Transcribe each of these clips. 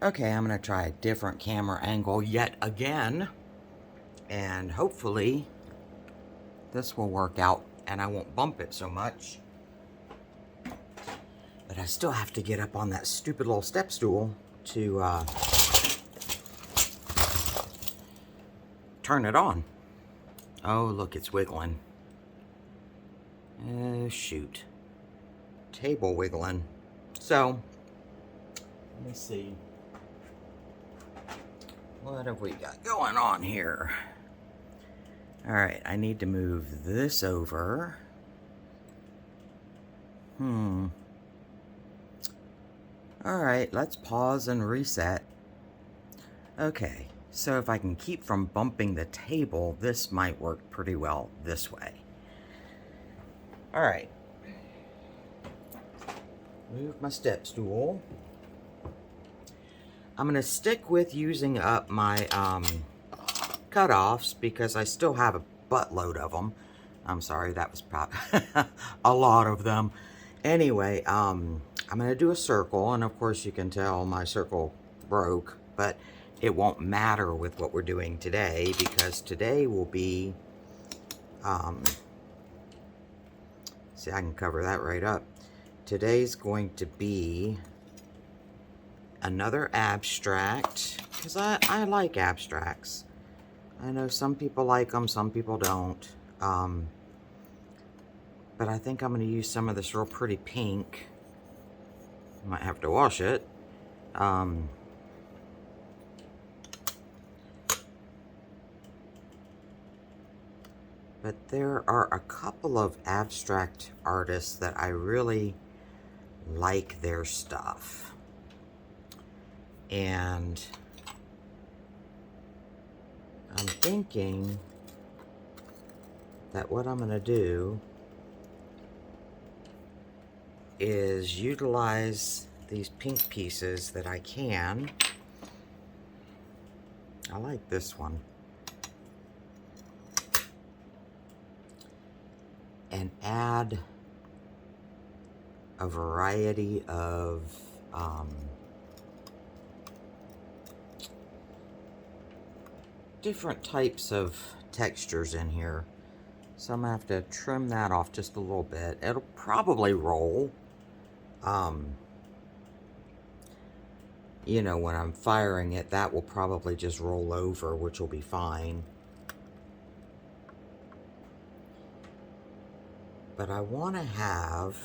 Okay, I'm going to try a different camera angle yet again. And hopefully this will work out and I won't bump it so much. But I still have to get up on that stupid little step stool to turn it on. Oh, look, it's wiggling. Oh, shoot. Table wiggling. So, let me see. What have we got going on here? Alright, I need to move this over. Alright, let's pause and reset. Okay, so if I can keep from bumping the table, this might work pretty well this way. Alright. Move my step stool. I'm going to stick with using up my cutoffs because I still have a buttload of them. I'm sorry, that was probably a lot of them. Anyway, I'm going to do a circle, and of course you can tell my circle broke, but it won't matter with what we're doing today because today will be, see, I can cover that right up. Today's going to be another abstract, because I like abstracts. I know some people like them, some people don't. But I think I'm going to use some of this real pretty pink. Might have to wash it. But there are a couple of abstract artists that I really like their stuff. And I'm thinking that what I'm going to do is utilize these pink pieces that I can. I like this one. And add a variety of different types of textures in here. So I'm going to have to trim that off just a little bit. It'll probably roll. You know, when I'm firing it, that will probably just roll over, which will be fine. But I want to have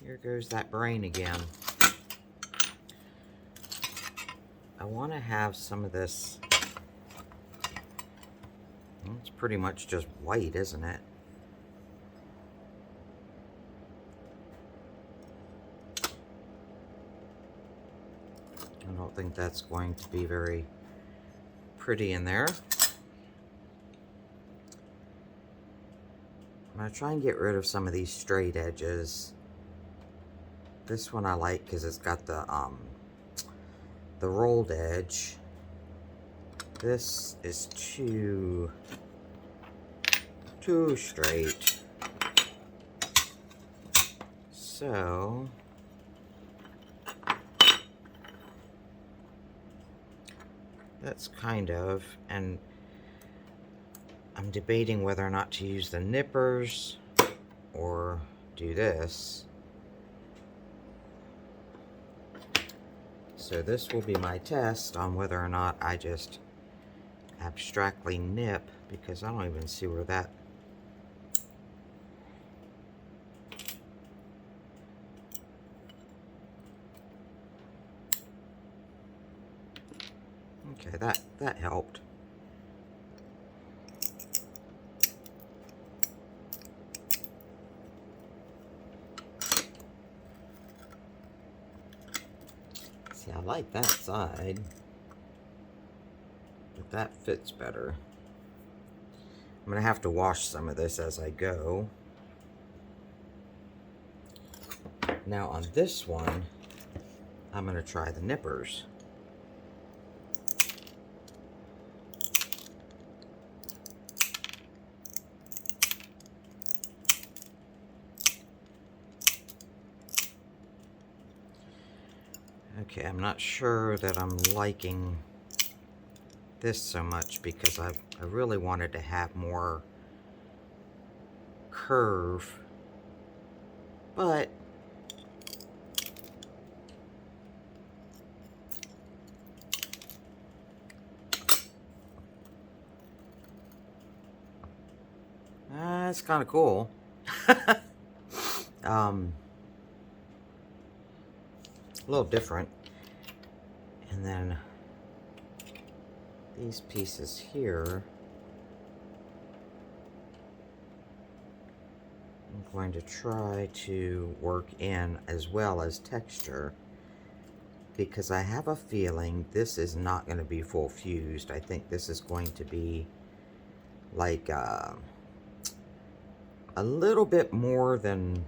here goes that brain again. I want to have some of this. Well, it's pretty much just white, isn't it? I don't think that's going to be very pretty in there. I'm going to try and get rid of some of these straight edges. This one I like because it's got the rolled edge. This is too straight. So that's kind of, and I'm debating whether or not to use the nippers or do this. So this will be my test on whether or not I just abstractly nip, because I don't even see where that... Okay, that helped. See, I like that side, but that fits better. I'm gonna have to wash some of this as I go. Now on this one, I'm gonna try the nippers. Okay, I'm not sure that I'm liking this so much because I really wanted to have more curve, but it's kind of cool. A little different. And then these pieces here, I'm going to try to work in as well as texture, because I have a feeling this is not going to be full fused. I think this is going to be like a little bit more than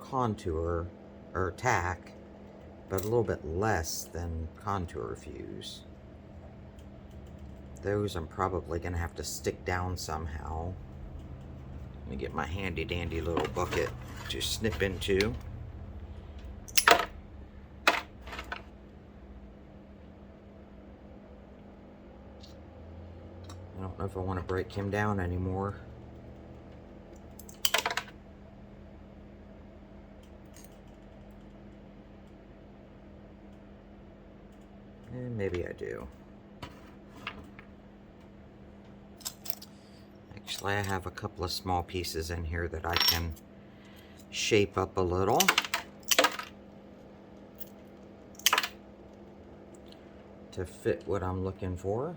contour or tack, but a little bit less than contour fuse. Those I'm probably going to have to stick down somehow. Let me get my handy dandy little bucket to snip into. I don't know if I want to break him down anymore. And maybe I do. Actually, I have a couple of small pieces in here that I can shape up a little. To fit what I'm looking for.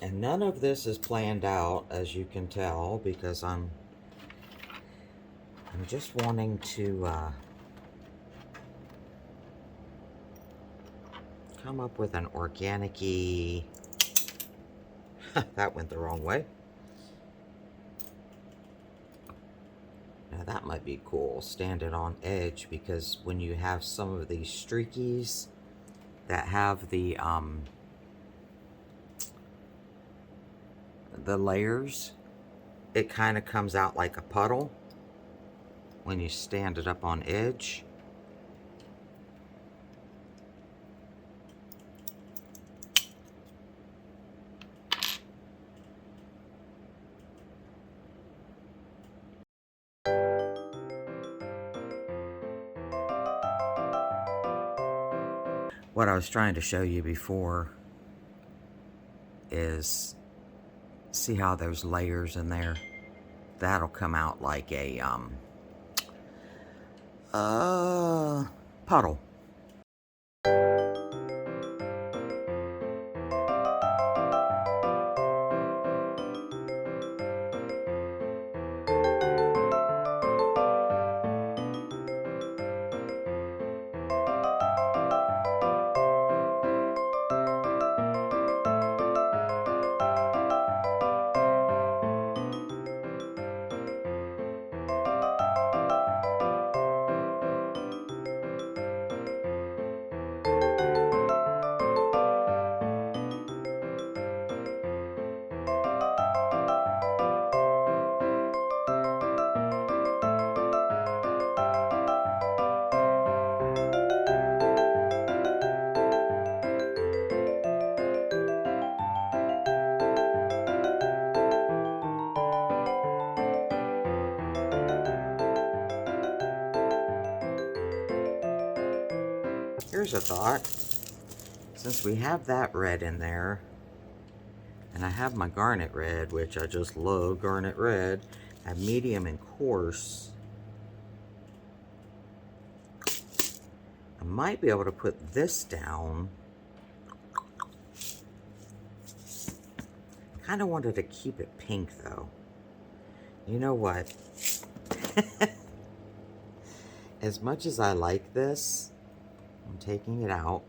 And none of this is planned out, as you can tell, because I'm just wanting to come up with an organic-y... that went the wrong way. Now that might be cool, stand it on edge, because when you have some of these streakies that have the layers, it kind of comes out like a puddle when you stand it up on edge. What I was trying to show you before is, see how there's layers in there? That'll come out like a puddle. Here's a thought. Since we have that red in there, and I have my garnet red, which I just love garnet red, I have medium and coarse, I might be able to put this down. Kind of wanted to keep it pink though. You know what? As much as I like this, I'm taking it out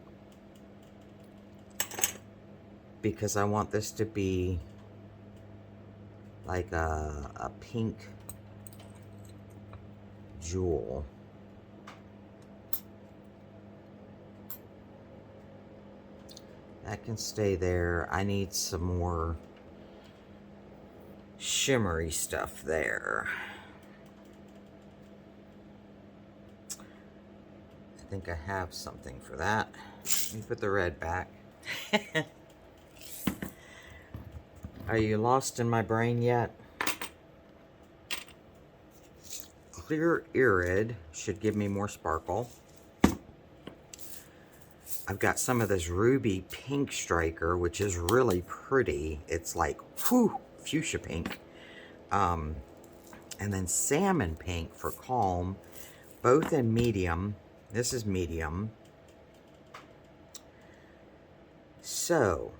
because I want this to be like a pink jewel. That can stay there. I need some more shimmery stuff there. I think I have something for that. Let me put the red back. Are you lost in my brain yet? Clear irid should give me more sparkle. I've got some of this ruby pink striker, which is really pretty. It's like, whew, fuchsia pink. And then salmon pink for calm, both in medium. This is medium. So,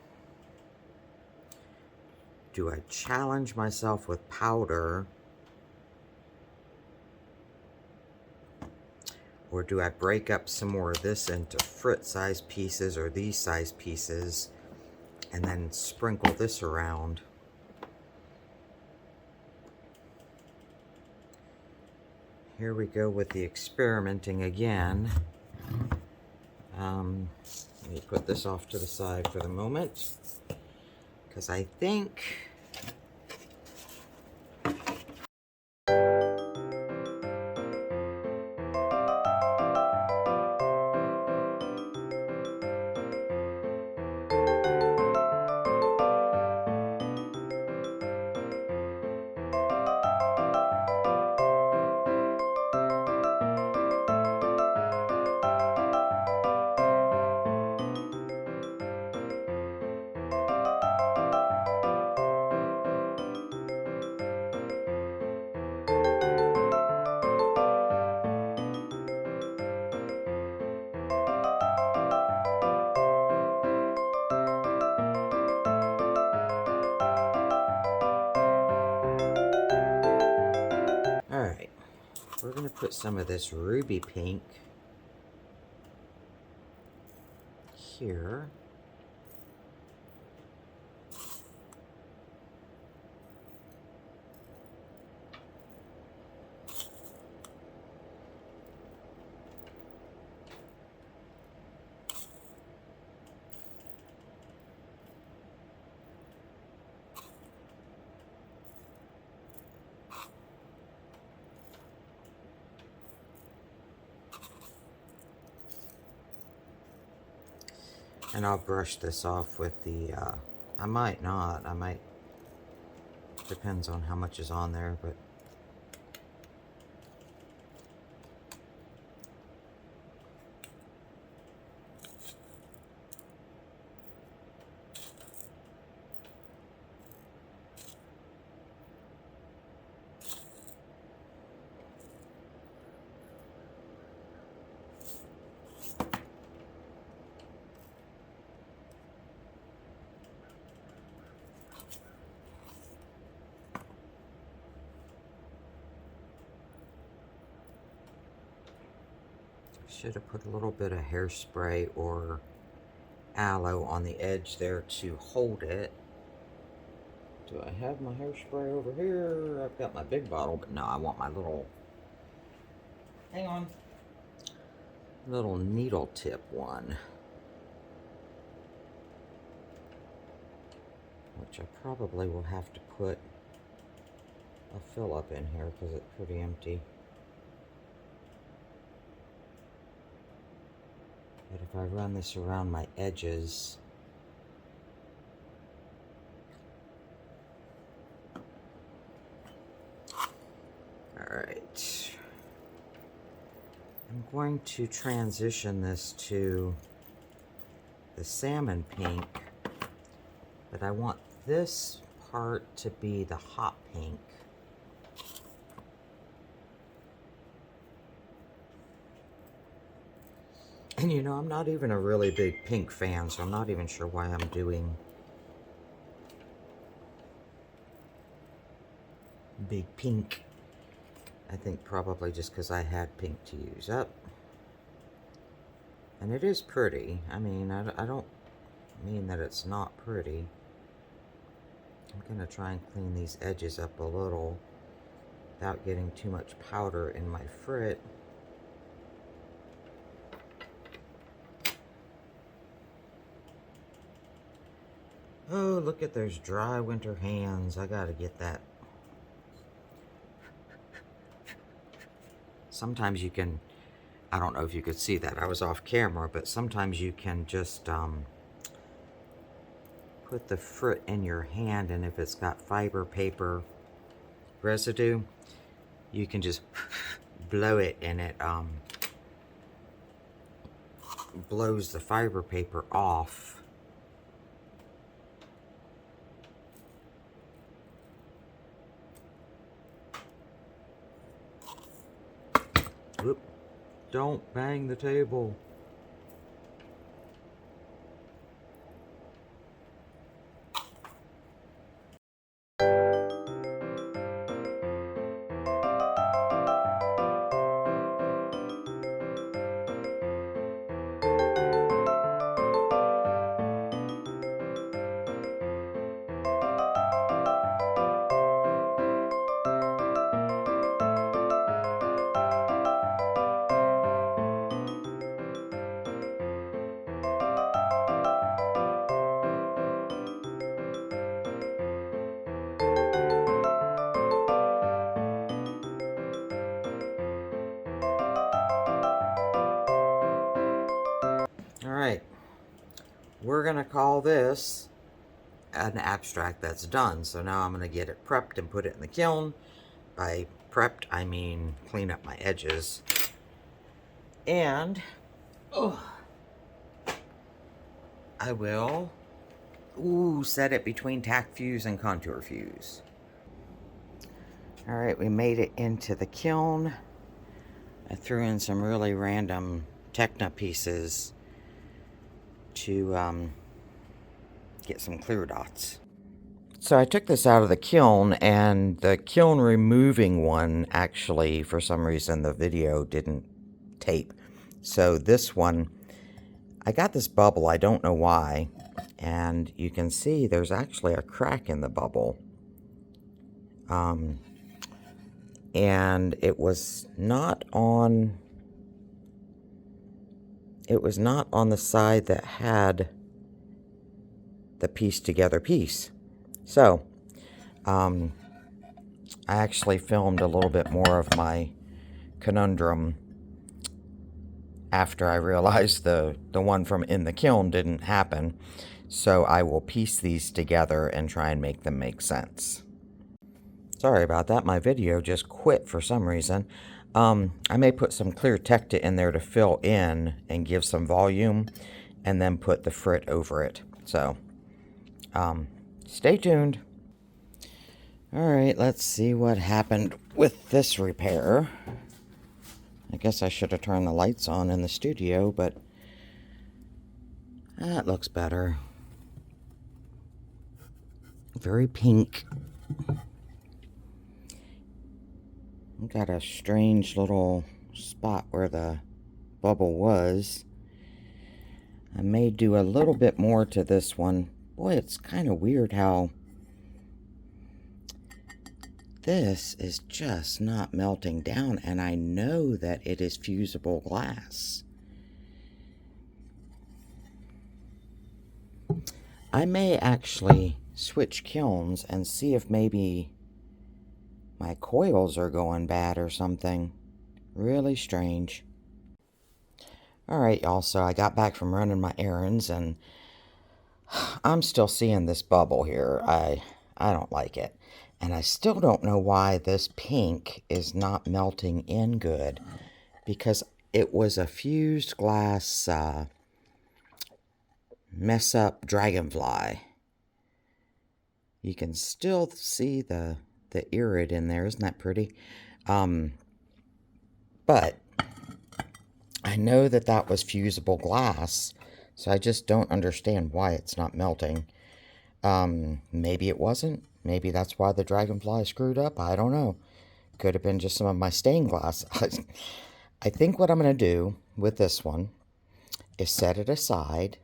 do I challenge myself with powder? Or do I break up some more of this into frit size pieces or these size pieces and then sprinkle this around? Here we go with the experimenting again. Let me put this off to the side for the moment, because I think we're going to put some of this ruby pink here. And I'll brush this off with the, I might not, depends on how much is on there, but should have put a little bit of hairspray or aloe on the edge there to hold it. Do I have my hairspray over here? I've got my big bottle, but no, I want my little, hang on, little needle tip one, which I probably will have to put a fill up in here because it's pretty empty. But if I run this around my edges, alright, I'm going to transition this to the salmon pink, but I want this part to be the hot pink. And you know, I'm not even a really big pink fan, so I'm not even sure why I'm doing big pink. I think probably just because I had pink to use up. And it is pretty. I mean, I don't mean that it's not pretty. I'm going to try and clean these edges up a little without getting too much powder in my frit. Oh, look at those dry winter hands. I gotta get that sometimes you can, I don't know if you could see that, I was off camera, but sometimes you can just put the fruit in your hand, and if it's got fiber paper residue, you can just blow it, and it blows the fiber paper off. Whoop. Don't bang the table. Alright, we're going to call this an abstract that's done. So now I'm going to get it prepped and put it in the kiln. By prepped, I mean clean up my edges. And I will set it between tack fuse and contour fuse. Alright, we made it into the kiln. I threw in some really random Techna pieces to get some clear dots. So I took this out of the kiln, and the kiln removing one, actually, for some reason, the video didn't tape. So this one, I got this bubble, I don't know why, and you can see there's actually a crack in the bubble. And it was not on the side that had the piece together piece. So, I actually filmed a little bit more of my conundrum after I realized the one from in the kiln didn't happen. So I will piece these together and try and make them make sense. Sorry about that, my video just quit for some reason. I may put some clear Tecta in there to fill in and give some volume, and then put the frit over it. So, stay tuned. Alright, let's see what happened with this repair. I guess I should have turned the lights on in the studio, but that looks better. Very pink. Got a strange little spot where the bubble was. I may do a little bit more to this one. Boy, it's kind of weird how this is just not melting down, and I know that it is fusible glass. I may actually switch kilns and see if maybe my coils are going bad or something. Really strange. Alright, y'all, so I got back from running my errands, and I'm still seeing this bubble here. I don't like it. And I still don't know why this pink is not melting in good, because it was a fused glass mess up dragonfly. You can still see the irid in there. Isn't that pretty? But I know that was fusible glass, so I just don't understand why it's not melting. Maybe it wasn't. Maybe that's why the dragonfly screwed up. I don't know. Could have been just some of my stained glass. I think what I'm going to do with this one is set it aside,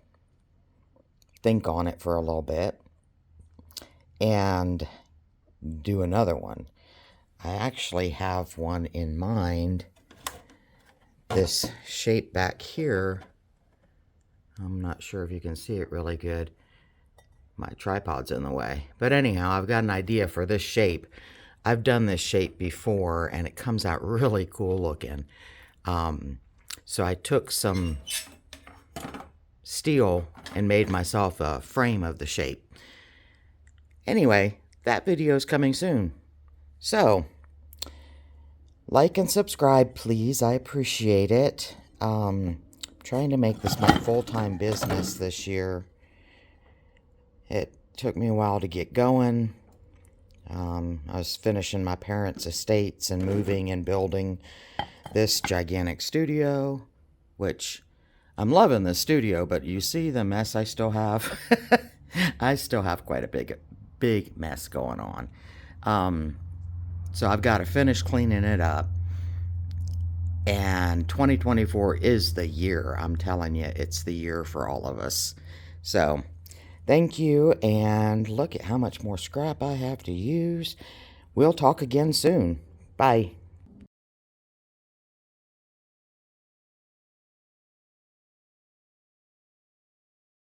think on it for a little bit, and do another one. I actually have one in mind. This shape back here, I'm not sure if you can see it really good. My tripod's in the way. But anyhow, I've got an idea for this shape. I've done this shape before, and it comes out really cool looking. So I took some steel and made myself a frame of the shape. Anyway, that video is coming soon. So, like and subscribe, please. I appreciate it. Trying to make this my full-time business this year. It took me a while to get going. I was finishing my parents' estates and moving and building this gigantic studio, which I'm loving this studio, but you see the mess I still have. I still have quite a big mess going on. So I've got to finish cleaning it up. And 2024 is the year. I'm telling you, it's the year for all of us. So, thank you, and look at how much more scrap I have to use. We'll talk again soon. Bye.